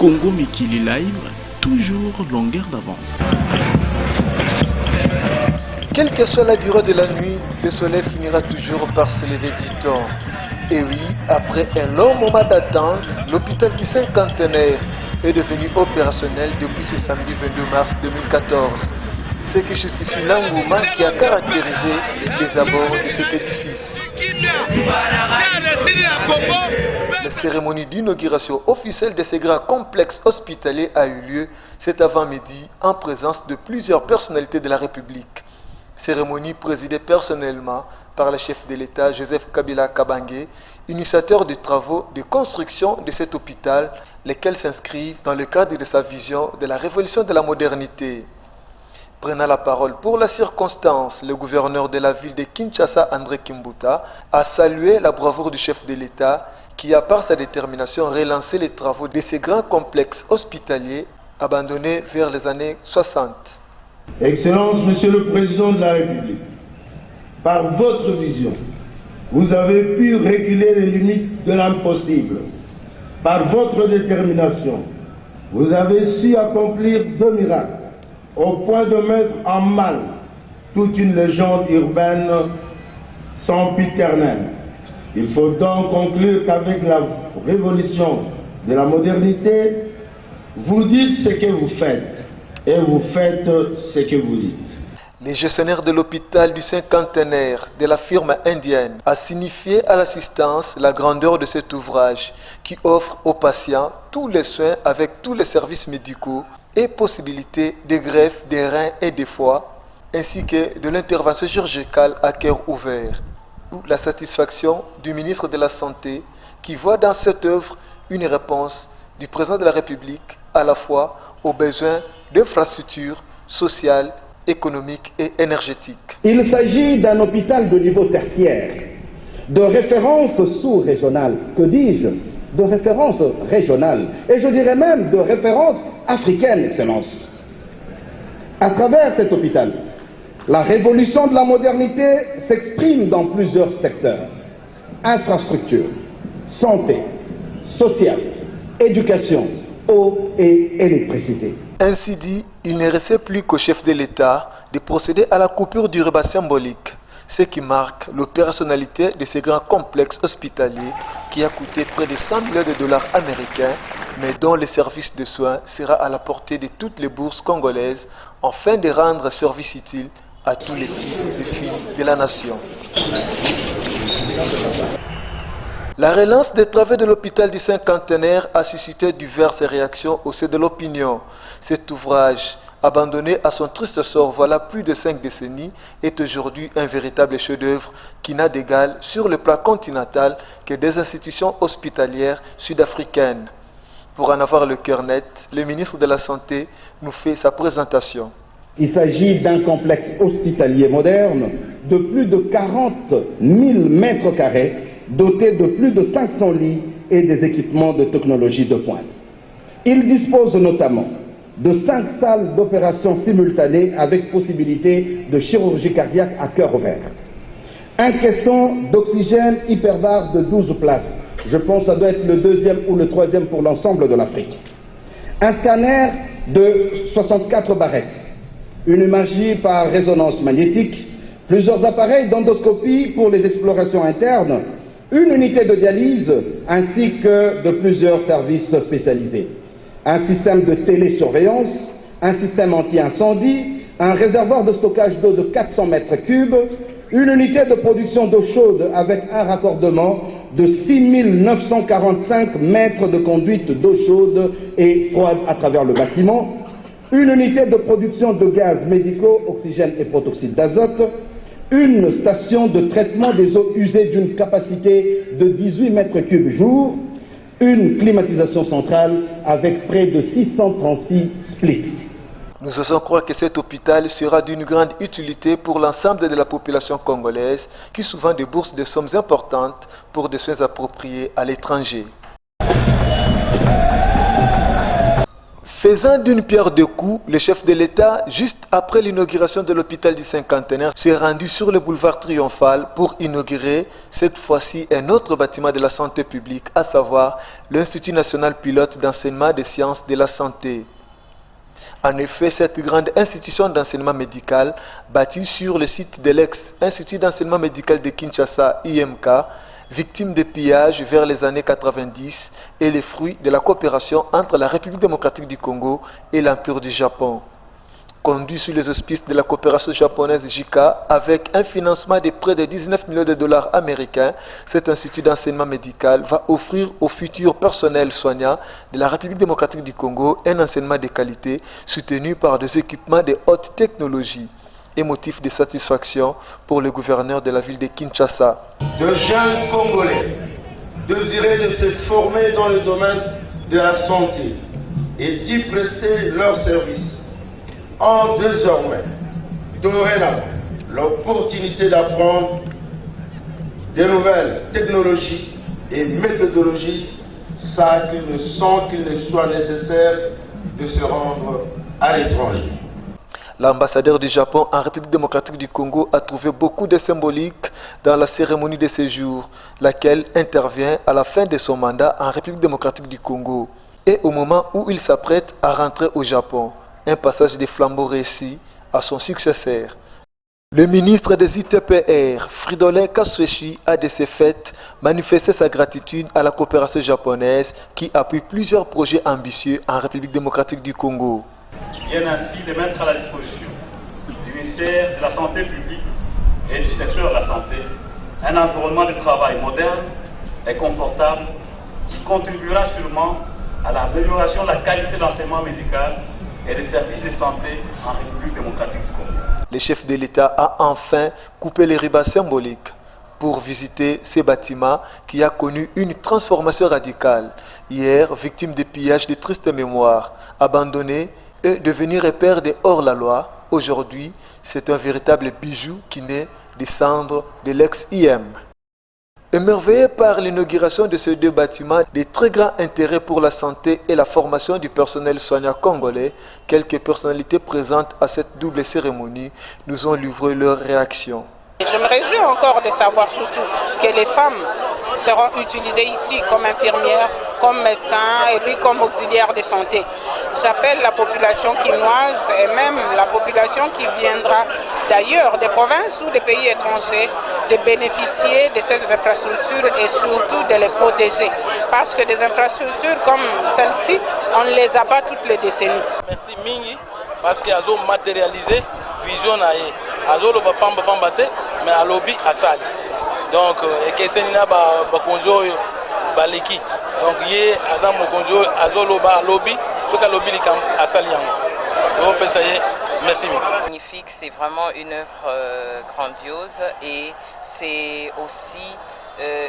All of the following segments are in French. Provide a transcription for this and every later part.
Congo Mikili Live, toujours longueur d'avance. Quelle que soit la durée de la nuit, le soleil finira toujours par se lever du temps. Et oui, après un long moment d'attente, l'hôpital du cinquantenaire est devenu opérationnel depuis ce samedi 22 mars 2014. Ce qui justifie l'engouement qui a caractérisé les abords de cet édifice. La cérémonie d'inauguration officielle de ce grand complexe hospitalier a eu lieu cet avant-midi en présence de plusieurs personnalités de la République. Cérémonie présidée personnellement par le chef de l'État Joseph Kabila Kabange, initiateur des travaux de construction de cet hôpital, lesquels s'inscrivent dans le cadre de sa vision de la révolution de la modernité. Prenant la parole pour la circonstance, le gouverneur de la ville de Kinshasa, André Kimbuta, a salué la bravoure du chef de l'État qui a par sa détermination relancé les travaux de ces grands complexes hospitaliers abandonnés vers les années 60. Excellence, Monsieur le Président de la République, par votre vision, vous avez pu réguler les limites de l'impossible. Par votre détermination, vous avez su accomplir 2 miracles, au point de mettre en mal toute une légende urbaine sempiternelle. Il faut donc conclure qu'avec la révolution de la modernité, vous dites ce que vous faites et vous faites ce que vous dites. Les gestionnaires de l'hôpital du cinquantenaire de la firme indienne a signifié à l'assistance la grandeur de cet ouvrage qui offre aux patients tous les soins avec tous les services médicaux et possibilité de greffe des reins et des foies, ainsi que de l'intervention chirurgicale à cœur ouvert. La satisfaction du ministre de la Santé qui voit dans cette œuvre une réponse du président de la République à la fois aux besoins d'infrastructures sociales, économiques et énergétiques. Il s'agit d'un hôpital de niveau tertiaire, de référence sous-régionale, que dis-je, de référence régionale, et je dirais même de référence africaine, Excellence. À travers cet hôpital, la révolution de la modernité s'exprime dans plusieurs secteurs. Infrastructure, santé, social, éducation, eau et électricité. Ainsi dit, il ne restait plus qu'au chef de l'État de procéder à la coupure du repas symbolique, ce qui marque l'opérationnalité de ce grand complexe hospitalier qui a coûté près de 100 millions de dollars américains, mais dont le service de soins sera à la portée de toutes les bourses congolaises, afin de rendre service utile à tous les fils et filles de la nation. La relance des travaux de l'hôpital du cinquantenaire a suscité diverses réactions au sein de l'opinion. Cet ouvrage, abandonné à son triste sort voilà plus de 5 décennies, est aujourd'hui un véritable chef-d'œuvre qui n'a d'égal sur le plan continental que des institutions hospitalières sud-africaines. Pour en avoir le cœur net, le ministre de la Santé nous fait sa présentation. Il s'agit d'un complexe hospitalier moderne de plus de 40 000 mètres carrés, doté de plus de 500 lits et des équipements de technologie de pointe. Il dispose notamment de 5 salles d'opération simultanées avec possibilité de chirurgie cardiaque à cœur ouvert. Un caisson d'oxygène hyperbare de 12 places. Je pense que ça doit être le 2e ou le 3e pour l'ensemble de l'Afrique. Un scanner de 64 barrettes. Une imagerie par résonance magnétique. Plusieurs appareils d'endoscopie pour les explorations internes. Une unité de dialyse ainsi que de plusieurs services spécialisés. Un système de télésurveillance, un système anti-incendie, un réservoir de stockage d'eau de 400 mètres cubes, une unité de production d'eau chaude avec un raccordement de 6945 mètres de conduite d'eau chaude et froide à travers le bâtiment, une unité de production de gaz médicaux, oxygène et protoxyde d'azote, une station de traitement des eaux usées d'une capacité de 18 mètres cubes jour, une climatisation centrale avec près de 636 splits. Nous osons croire que cet hôpital sera d'une grande utilité pour l'ensemble de la population congolaise qui souvent débourse des sommes importantes pour des soins appropriés à l'étranger. Faisant d'une pierre deux coups, le chef de l'État, juste après l'inauguration de l'hôpital du Cinquantenaire, s'est rendu sur le boulevard Triomphal pour inaugurer cette fois-ci un autre bâtiment de la santé publique, à savoir l'Institut national pilote d'enseignement des sciences de la santé. En effet, cette grande institution d'enseignement médical, bâtie sur le site de l'ex-Institut d'enseignement médical de Kinshasa, IMK, victime de pillages vers les années 90, est le fruit de la coopération entre la République démocratique du Congo et l'Empire du Japon. Conduit sous les auspices de la coopération japonaise JICA, avec un financement de près de 19 millions de dollars américains, cet institut d'enseignement médical va offrir aux futurs personnels soignants de la République démocratique du Congo un enseignement de qualité soutenu par des équipements de haute technologie. Et motif de satisfaction pour le gouverneur de la ville de Kinshasa. De jeunes Congolais désiraient de se former dans le domaine de la santé et d'y prester leurs services ont désormais, dorénavant, l'opportunité d'apprendre de nouvelles technologies et méthodologies sans qu'il ne soit nécessaire de se rendre à l'étranger. L'ambassadeur du Japon en République démocratique du Congo a trouvé beaucoup de symbolique dans la cérémonie de séjour, laquelle intervient à la fin de son mandat en République démocratique du Congo et au moment où il s'apprête à rentrer au Japon. Un passage de flambeau réussi à son successeur. Le ministre des ITPR, Fridolin Kasweshi, a de ce fait manifesté sa gratitude à la coopération japonaise qui appuie plusieurs projets ambitieux en République démocratique du Congo. Viennent ainsi de mettre à la disposition du ministère de la Santé publique et du secteur de la santé un environnement de travail moderne et confortable qui contribuera sûrement à l'amélioration de la qualité de l'enseignement médical et des services de santé en République démocratique du Congo. Le chef de l'État a enfin coupé les ribans symboliques pour visiter ces bâtiments qui a connu une transformation radicale. Hier, victime de pillages de triste mémoire, abandonné et devenu repère de hors-la-loi, aujourd'hui, c'est un véritable bijou qui naît des cendres de l'ex-IM. Émerveillé par l'inauguration de ces deux bâtiments, de très grand intérêt pour la santé et la formation du personnel soignant congolais, quelques personnalités présentes à cette double cérémonie nous ont livré leurs réactions. Je me réjouis encore de savoir surtout que les femmes seront utilisées ici comme infirmières, comme médecins et puis comme auxiliaires de santé. J'appelle la population quinoise et même la population qui viendra d'ailleurs, des provinces ou des pays étrangers, de bénéficier de ces infrastructures et surtout de les protéger. Parce que des infrastructures comme celle-ci, on ne les a pas toutes les décennies. Merci Mingi, parce qu'ils ont matérialisé vision azolo bapamba pambate mais à lobby asali. Donc et que c'est nina ba konzo baleki. Donc yé azam konzo azolo ba lobby, ce que lobby likam asali yango. Donc ça y est, merci. Magnifique, c'est vraiment une œuvre grandiose et c'est aussi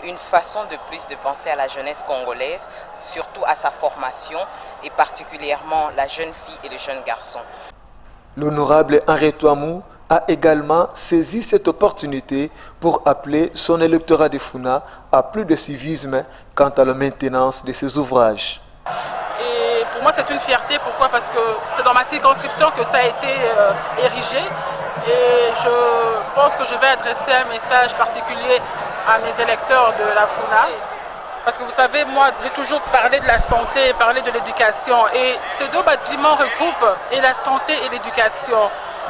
une façon de plus de penser à la jeunesse congolaise, surtout à sa formation et particulièrement la jeune fille et le jeune garçon. L'honorable Henri Touamou a également saisi cette opportunité pour appeler son électorat de Funa à plus de civisme quant à la maintenance de ses ouvrages. Et pour moi c'est une fierté, pourquoi? Parce que c'est dans ma circonscription que ça a été érigé et je pense que je vais adresser un message particulier à mes électeurs de la Funa. Parce que vous savez, moi, j'ai toujours parlé de la santé, parlé de l'éducation. Et ces deux bâtiments regroupent et la santé et l'éducation.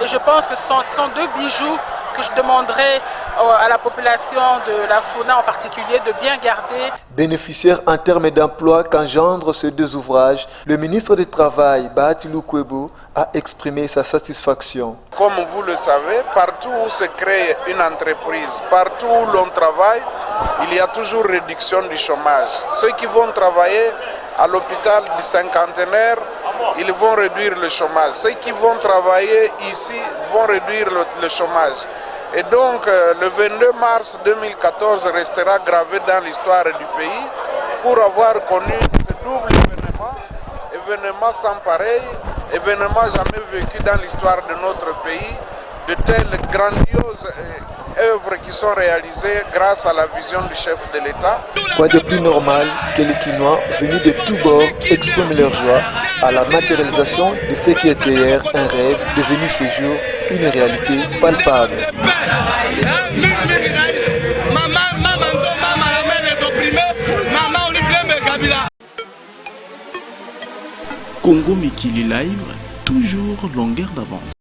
Et je pense que ce sont deux bijoux que je demanderai à la population de la Funa en particulier de bien garder. Bénéficiaire en termes d'emploi qu'engendrent ces deux ouvrages, le ministre du Travail, Bahati Lukwebo, a exprimé sa satisfaction. Comme vous le savez, partout où se crée une entreprise, partout où l'on travaille, il y a toujours réduction du chômage. Ceux qui vont travailler à l'hôpital du Cinquantenaire, ils vont réduire le chômage. Ceux qui vont travailler ici vont réduire le chômage. Et donc, le 22 mars 2014 restera gravé dans l'histoire du pays pour avoir connu ce double événement sans pareil, événement jamais vécu dans l'histoire de notre pays, de telles grandioses œuvres qui sont réalisées grâce à la vision du chef de l'État. Quoi de plus normal que les Kinois venus de tous bords expriment leur joie à la matérialisation de ce qui était hier un rêve devenu ce jour une réalité palpable. Congo Mikili Live, toujours longueur d'avance.